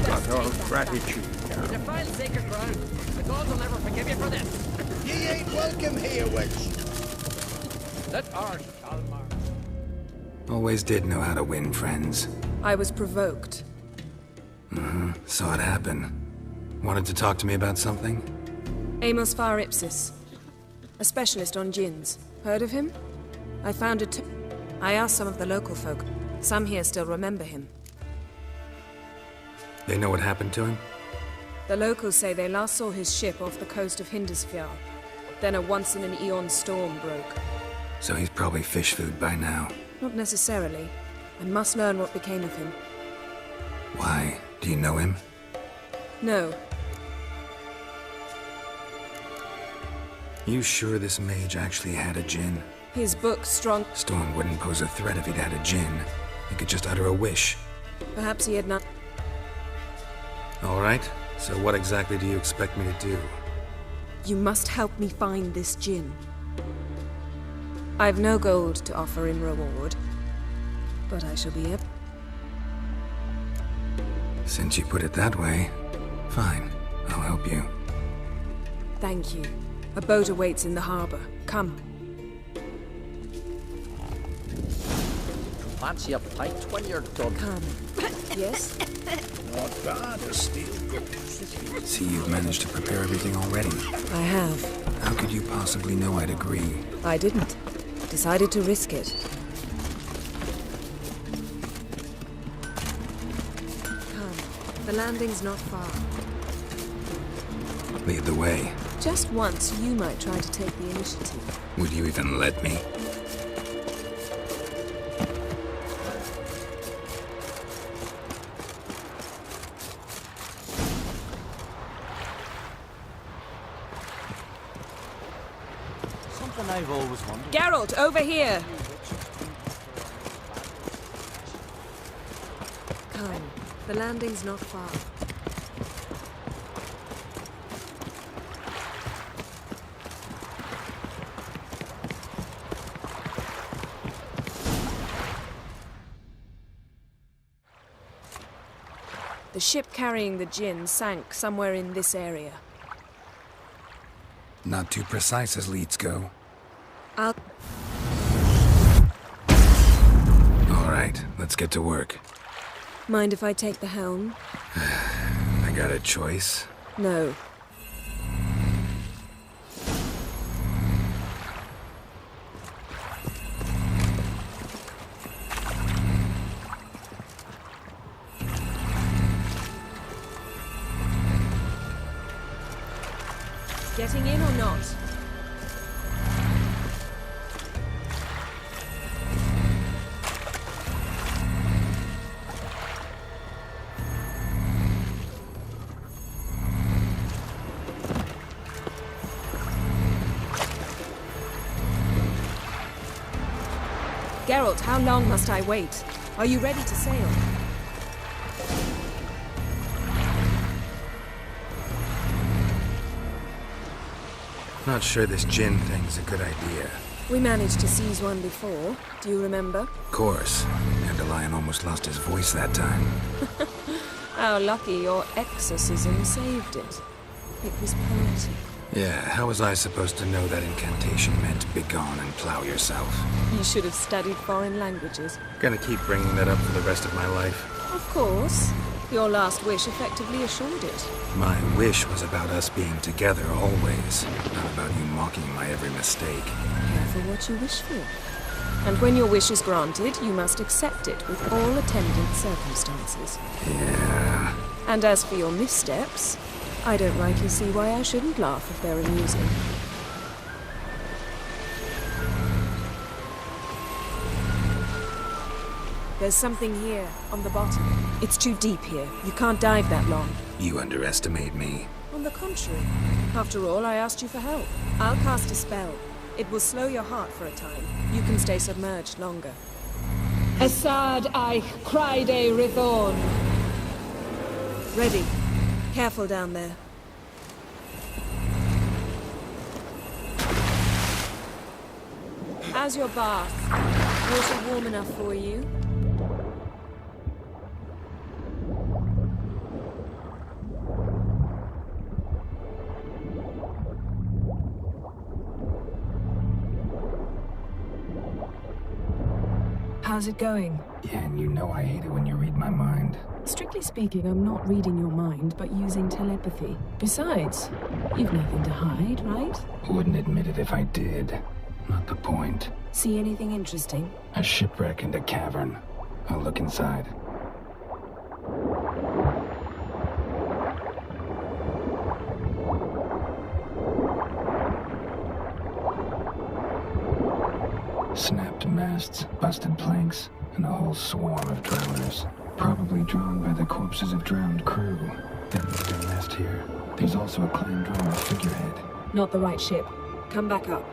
Got all gratitude now. You defile sacred ground. The gods will never forgive you for this. Ye ain't welcome here, witch. Let ours, Kalmar. Always did know how to win friends. I was provoked. Saw it happen. Wanted to talk to me about something? Amos Far Ipsis. A specialist on djinns. Heard of him? I found I asked some of the local folk. Some here still remember him. They know what happened to him? The locals say they last saw his ship off the coast of Hindisfjall. Then a once-in-an-eon storm broke. So he's probably fish food by now. Not necessarily. I must learn what became of him. Why? Do you know him? No. You sure this mage actually had a djinn? His book strong. Storm wouldn't pose a threat if he'd had a djinn. He could just utter a wish. Perhaps he had not. Alright, so what exactly do you expect me to do? You must help me find this djinn. I've no gold to offer in reward, but I shall be able. Since you put it that way, fine. I'll help you. Thank you. A boat awaits in the harbor. Come. Fancy a pint when you're done. Come. Yes? Not bad, a steel goods. See, you've managed to prepare everything already. I have. How could you possibly know I'd agree? I didn't. Decided to risk it. Come. The landing's not far. Lead the way. Just once, you might try to take the initiative. Would you even let me? Something I've always wondered. Geralt, over here! Come. The landing's not far. The ship carrying the djinn sank somewhere in this area. Not too precise as leads go. I'll... Alright, let's get to work. Mind if I take the helm? I got a choice. No. Getting in or not? Geralt, how long must I wait? Are you ready to sail? Not sure this djinn thing's a good idea. We managed to seize one before. Do you remember? Of course. Dandelion almost lost his voice that time. How lucky your exorcism saved it. It was poetic. Yeah, how was I supposed to know that incantation meant begone and plow yourself? You should have studied foreign languages. Gonna keep bringing that up for the rest of my life. Of course. Your last wish effectively assured it. My wish was about us being together always, not about you mocking my every mistake. Careful what you wish for. And when your wish is granted, you must accept it with all attendant circumstances. Yeah. And as for your missteps, I don't rightly see why I shouldn't laugh if they're amusing. There's something here, on the bottom. It's too deep here. You can't dive that long. You underestimate me. On the contrary. After all, I asked you for help. I'll cast a spell. It will slow your heart for a time. You can stay submerged longer. Assad I Cried Rithorn. Ready. Careful down there. How's your bath? Water warm enough for you? How's it going? And you know I hate it when you read my mind. Strictly speaking, I'm not reading your mind, but using telepathy. Besides, you've nothing to hide, right? Wouldn't admit it if I did. Not the point. See anything interesting? A shipwreck and a cavern. I'll look inside. Snapped masts, busted planks, and a whole swarm of drowners. Probably drawn by the corpses of drowned crew. That was their nest here. There's also a clan drone figurehead. Not the right ship. Come back up.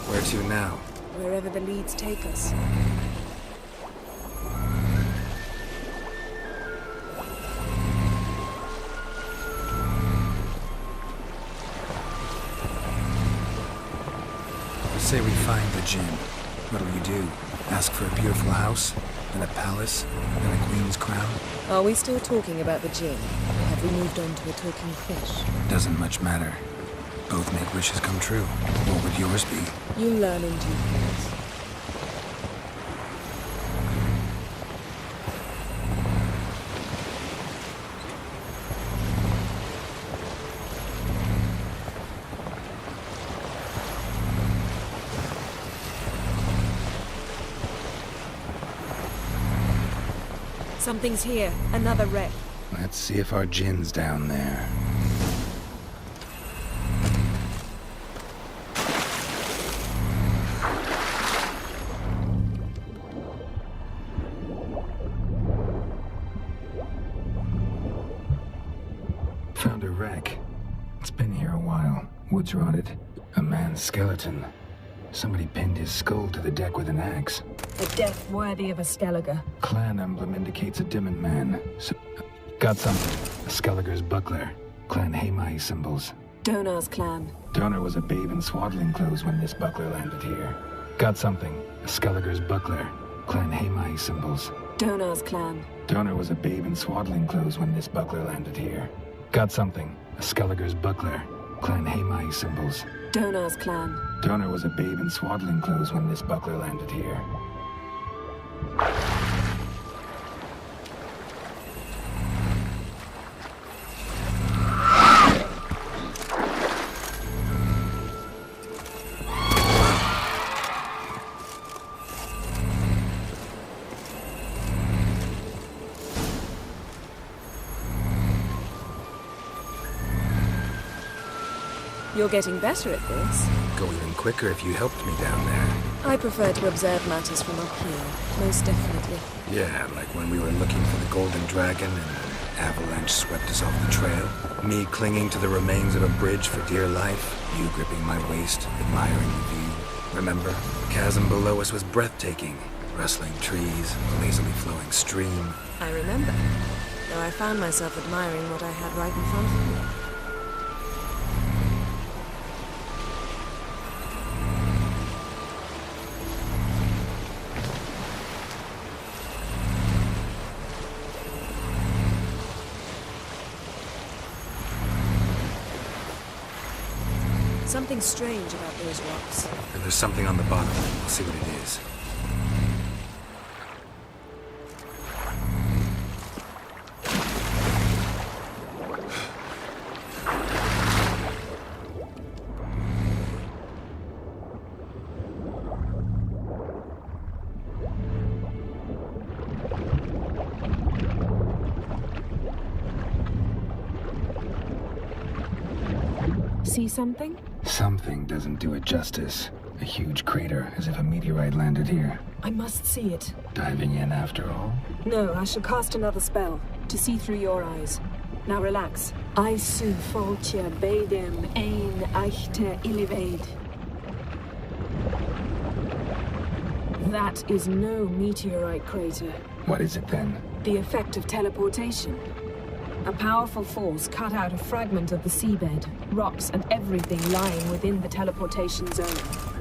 Where to now? Wherever the leads take us. Say we find the Jinn. What'll you do? Ask for a beautiful house? And a palace? And a queen's crown? Are we still talking about the Jinn? Or have we moved on to a talking fish? Doesn't much matter. Both make wishes come true. What would yours be? You learn in due course. Something's here. Another wreck. Let's see if our Jinn's down there. Found a wreck. It's been here a while. Wood's rotted. A man's skeleton. Somebody pinned his skull to the deck with an axe. A death worthy of a Skellige. Clan emblem indicates a Dimmen man. So, got something. A Skellige's buckler. Clan Haemai symbols. Donar's clan. Donor was a babe in swaddling clothes when this buckler landed here. Got something. A Skellige's buckler. Clan Haemai symbols. Donar's clan. Donor was a babe in swaddling clothes when this buckler landed here. Got something. A Skellige's buckler. Clan Haemai symbols. Donar's clan. Donor was a babe in swaddling clothes when this buckler landed here. You're getting better at this. Go even quicker if you helped me down there. I prefer to observe matters from up here, most definitely. Yeah, like when we were looking for the Golden Dragon and an avalanche swept us off the trail. Me clinging to the remains of a bridge for dear life. You gripping my waist, admiring the view. Remember? The chasm below us was breathtaking. Rustling trees, a lazily flowing stream. I remember. Though I found myself admiring what I had right in front of me. Something strange about those rocks. And there's something on the bottom. I'll see what it is. See something? Something doesn't do it justice. A huge crater, as if a meteorite landed here. I must see it. Diving in after all? No, I shall cast another spell, to see through your eyes. Now relax. I su foltje bedem ein echte illivaid. That is no meteorite crater. What is it then? The effect of teleportation. A powerful force cut out a fragment of the seabed, rocks and everything lying within the teleportation zone.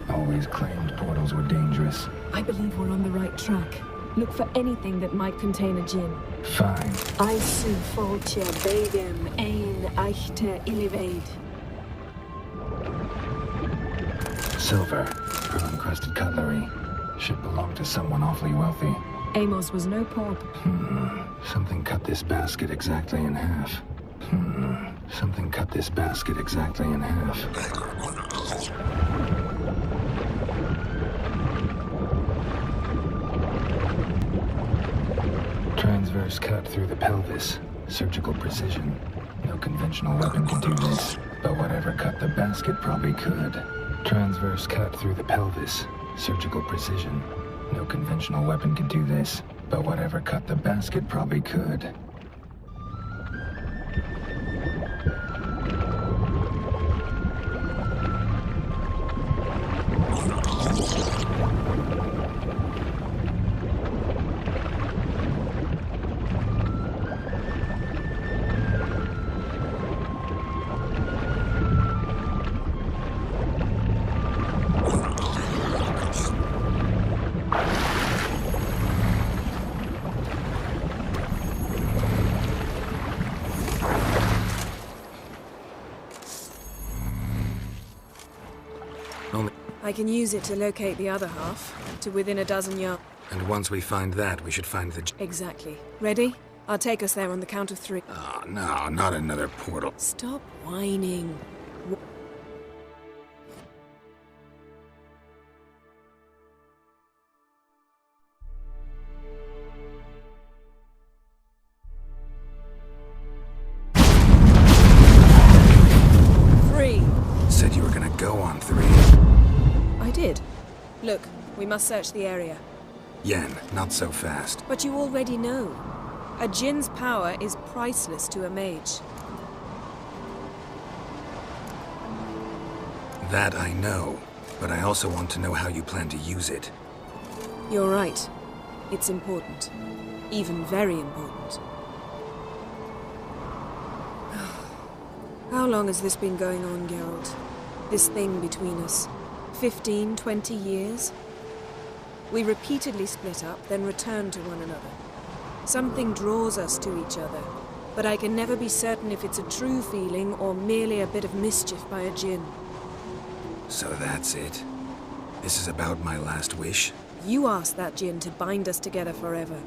Always claimed portals were dangerous. I believe we're on the right track. Look for anything that might contain a djinn. Fine. I su foltje bedem ein echte illivaid. Silver, pearl-encrusted cutlery. Should belong to someone awfully wealthy. Amos was no pauper. Something cut this basket exactly in half. Something cut this basket exactly in half. Transverse cut through the pelvis. Surgical precision. No conventional weapon can do this, but whatever cut the basket probably could. Transverse cut through the pelvis. Surgical precision. No conventional weapon can do this, but whatever cut the basket probably could. I can use it to locate the other half, to within a dozen yards. And once we find that, we should find the... Exactly. Ready? I'll take us there on the count of 3. Oh, no, not another portal. Stop whining. Said you were gonna go on 3. I did. Look, we must search the area. Yen, not so fast. But you already know. A djinn's power is priceless to a mage. That I know, but I also want to know how you plan to use it. You're right. It's important. Even very important. How long has this been going on, Geralt? This thing between us? 15, 20 years? We repeatedly split up, then return to one another. Something draws us to each other, but I can never be certain if it's a true feeling or merely a bit of mischief by a djinn. So that's it? This is about my last wish? You asked that djinn to bind us together forever.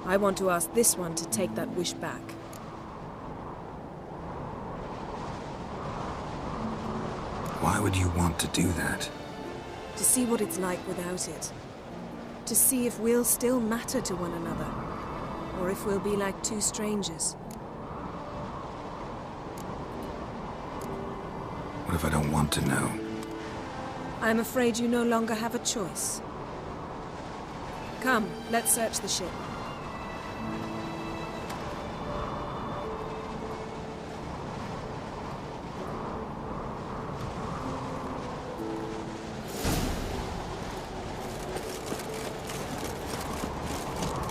I want to ask this one to take that wish back. Why would you want to do that? To see what it's like without it. To see if we'll still matter to one another. Or if we'll be like two strangers. What if I don't want to know? I'm afraid you no longer have a choice. Come, let's search the ship.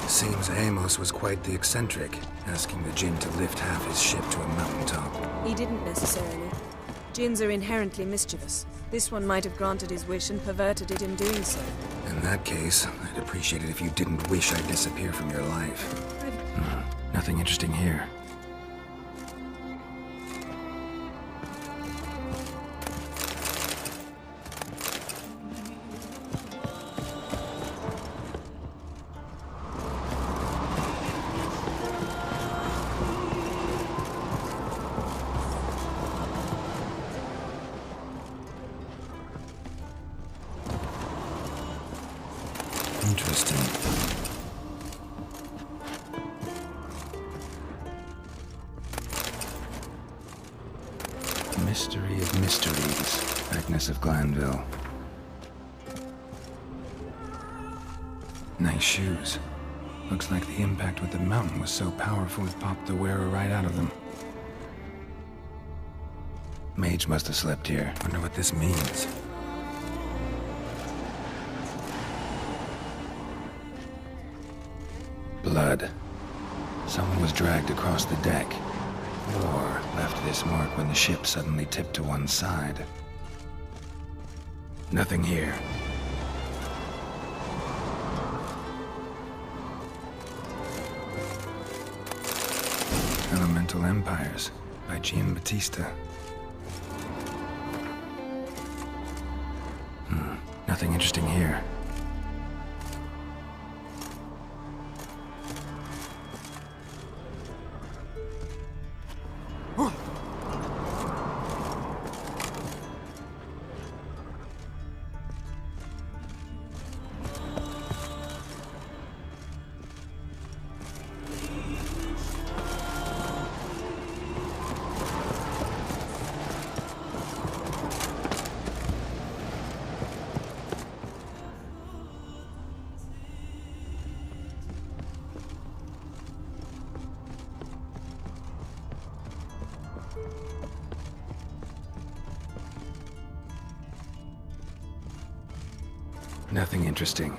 Seems Amos was quite the eccentric, asking the djinn to lift half his ship to a mountaintop. He didn't necessarily. Djinns are inherently mischievous. This one might have granted his wish and perverted it in doing so. In that case, I'd appreciate it if you didn't wish I'd disappear from your life. Nothing interesting here. Interesting. Mystery of mysteries. Agnes of Glanville. Nice shoes. Looks like the impact with the mountain was so powerful it popped the wearer right out of them. Mage must have slept here. Wonder what this means. Blood. Someone was dragged across the deck. Or left this mark when the ship suddenly tipped to one side. Nothing here. Elemental Empires by Giambattista. Nothing interesting here. Nothing interesting.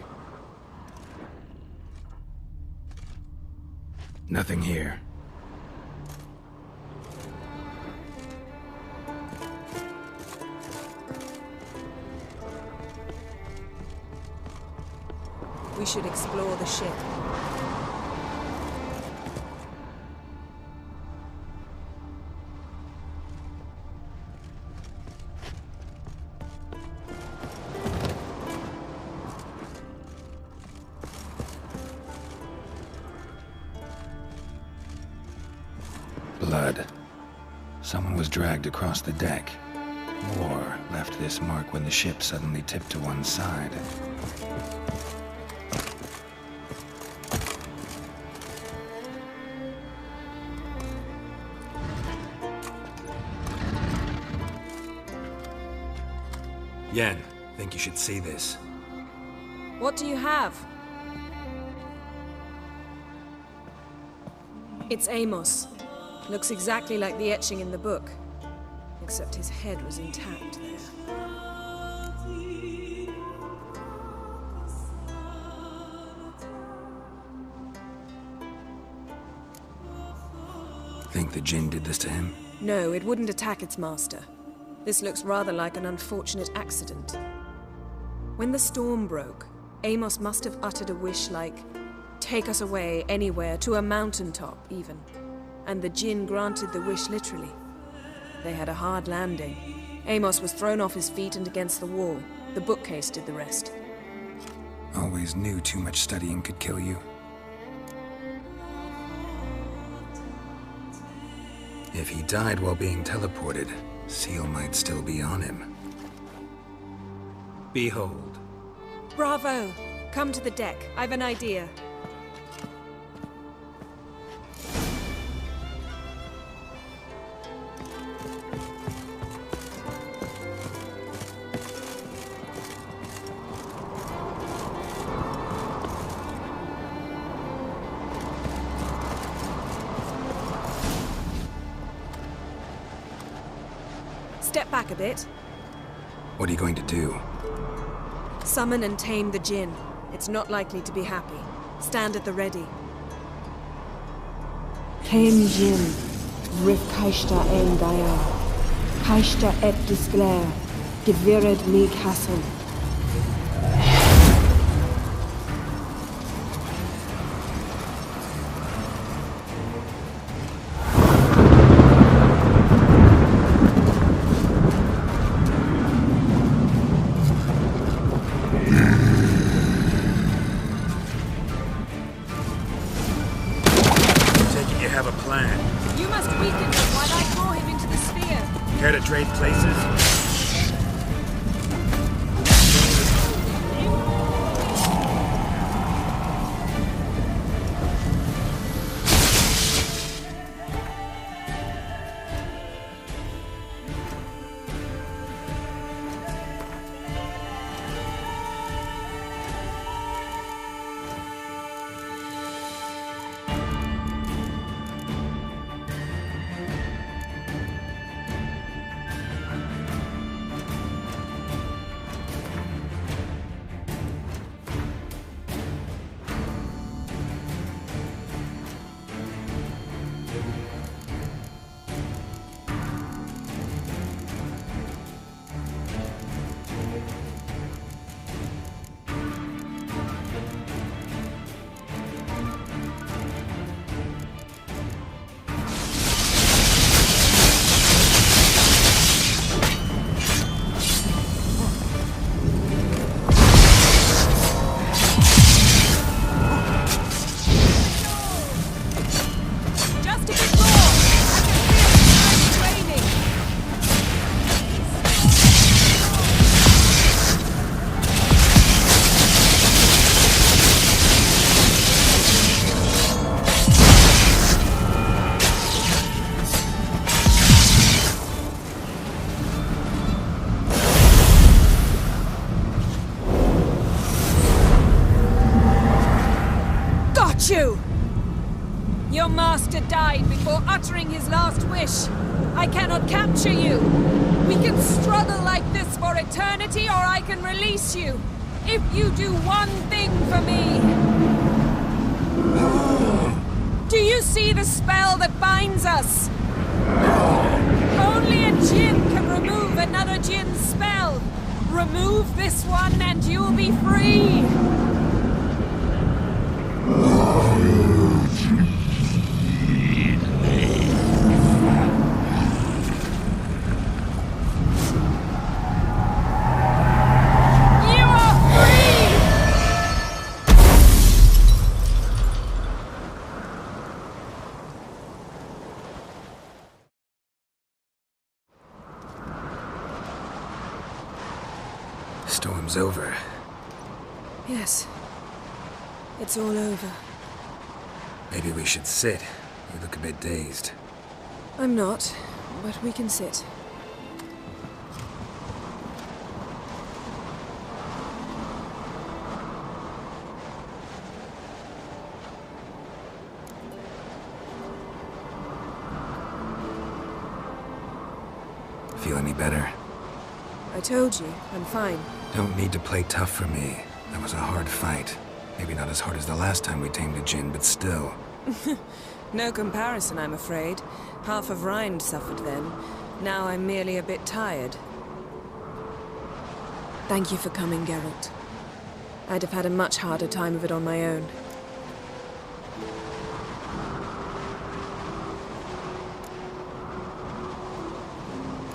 Nothing here. We should explore the ship. Blood. Someone was dragged across the deck. Or left this mark when the ship suddenly tipped to one side. Yen, think you should see this. What do you have? It's Amos. Looks exactly like the etching in the book. Except his head was intact there. Think the Jinn did this to him? No, it wouldn't attack its master. This looks rather like an unfortunate accident. When the storm broke, Amos must have uttered a wish like, "Take us away, anywhere, to a mountaintop, even." And the Jinn granted the wish literally. They had a hard landing. Amos was thrown off his feet and against the wall. The bookcase did the rest. Always knew too much studying could kill you. If he died while being teleported, Seal might still be on him. Behold. Bravo! Come to the deck. I've an idea. Step back a bit. What are you going to do? Summon and tame the Jinn. It's not likely to be happy. Stand at the ready. Hen Jin, Rif Kaishta en Daya, Kaishta et Disglair, Gevired me Castle. Have a plan. You must weaken him while I draw him into the sphere. Care to trade places? wish. I cannot capture you. We can struggle like this for eternity, or I can release you. If you do one thing for me. Do you see the spell that binds us? Only a djinn can remove another djinn's spell. Remove this one and you'll be free. You are free! Storm's over. Yes. It's all over. Maybe we should sit. You look a bit dazed. I'm not, but we can sit. Feel any better? I told you, I'm fine. Don't need to play tough for me. That was a hard fight. Maybe not as hard as the last time we tamed a djinn, but still. No comparison, I'm afraid. Half of Rind suffered then. Now I'm merely a bit tired. Thank you for coming, Geralt. I'd have had a much harder time of it on my own.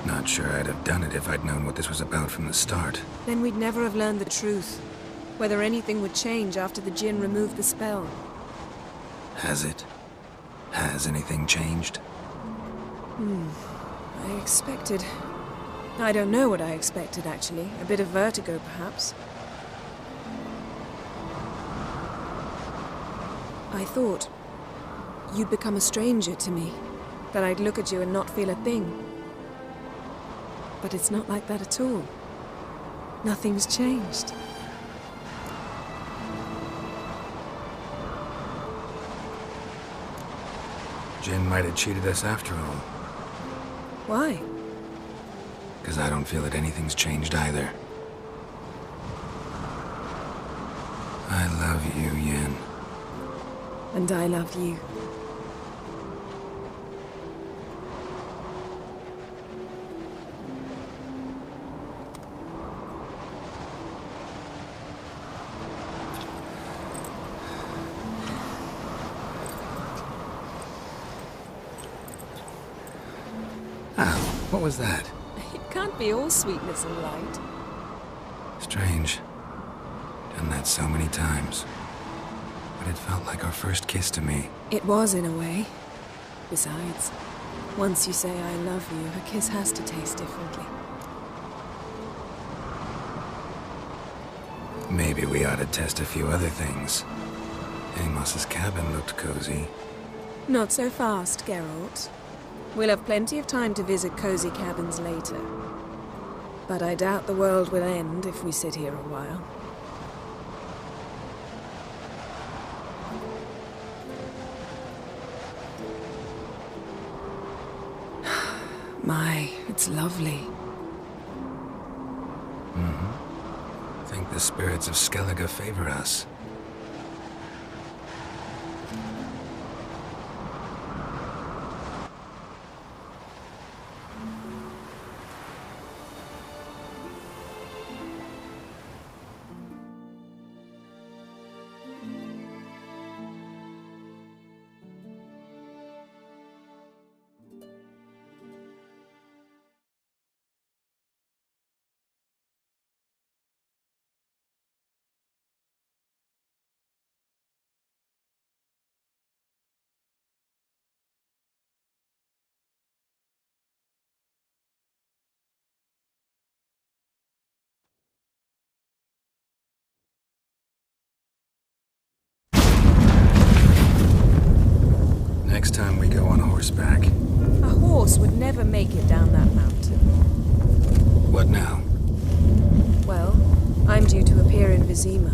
Not sure I'd have done it if I'd known what this was about from the start. Then we'd never have learned the truth. Whether anything would change after the djinn removed the spell. Has it? Has anything changed? I expected... I don't know what I expected, actually. A bit of vertigo, perhaps. I thought you'd become a stranger to me. That I'd look at you and not feel a thing. But it's not like that at all. Nothing's changed. Jinn might have cheated us after all. Why? Because I don't feel that anything's changed either. I love you, Yen. And I love you. What was that? It can't be all sweetness and light. Strange. Done that so many times. But it felt like our first kiss to me. It was, in a way. Besides, once you say I love you, a kiss has to taste differently. Maybe we ought to test a few other things. Amos's cabin looked cozy. Not so fast, Geralt. We'll have plenty of time to visit cozy cabins later. But I doubt the world will end if we sit here a while. My, it's lovely. Think the spirits of Skellige favor us. Next time we go on horseback. A horse would never make it down that mountain. What now? Well, I'm due to appear in Vizima.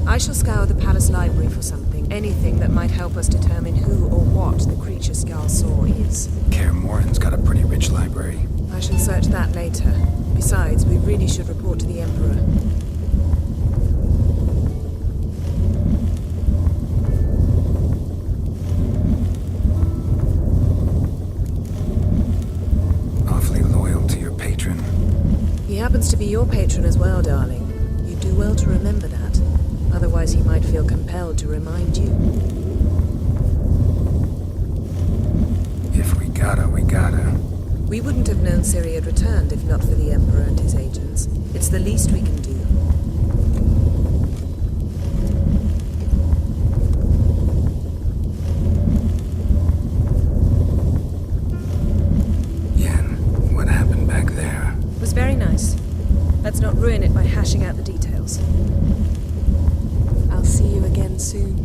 I shall scour the palace library for something. Anything that might help us determine who or what the creature Skal saw is. Kaer Morhen's got a pretty rich library. I shall search that later. Besides, we really should report to the Emperor. Awfully loyal to your patron. He happens to be your patron as well, darling. You do well to remember that. Otherwise, he might feel compelled to remind you. If we gotta, we gotta. We wouldn't have known Ciri had returned if not for the Emperor and his agents. It's the least we can do. Yen, what happened back there? It was very nice. Let's not ruin it by hashing out the details. I'll see you again soon.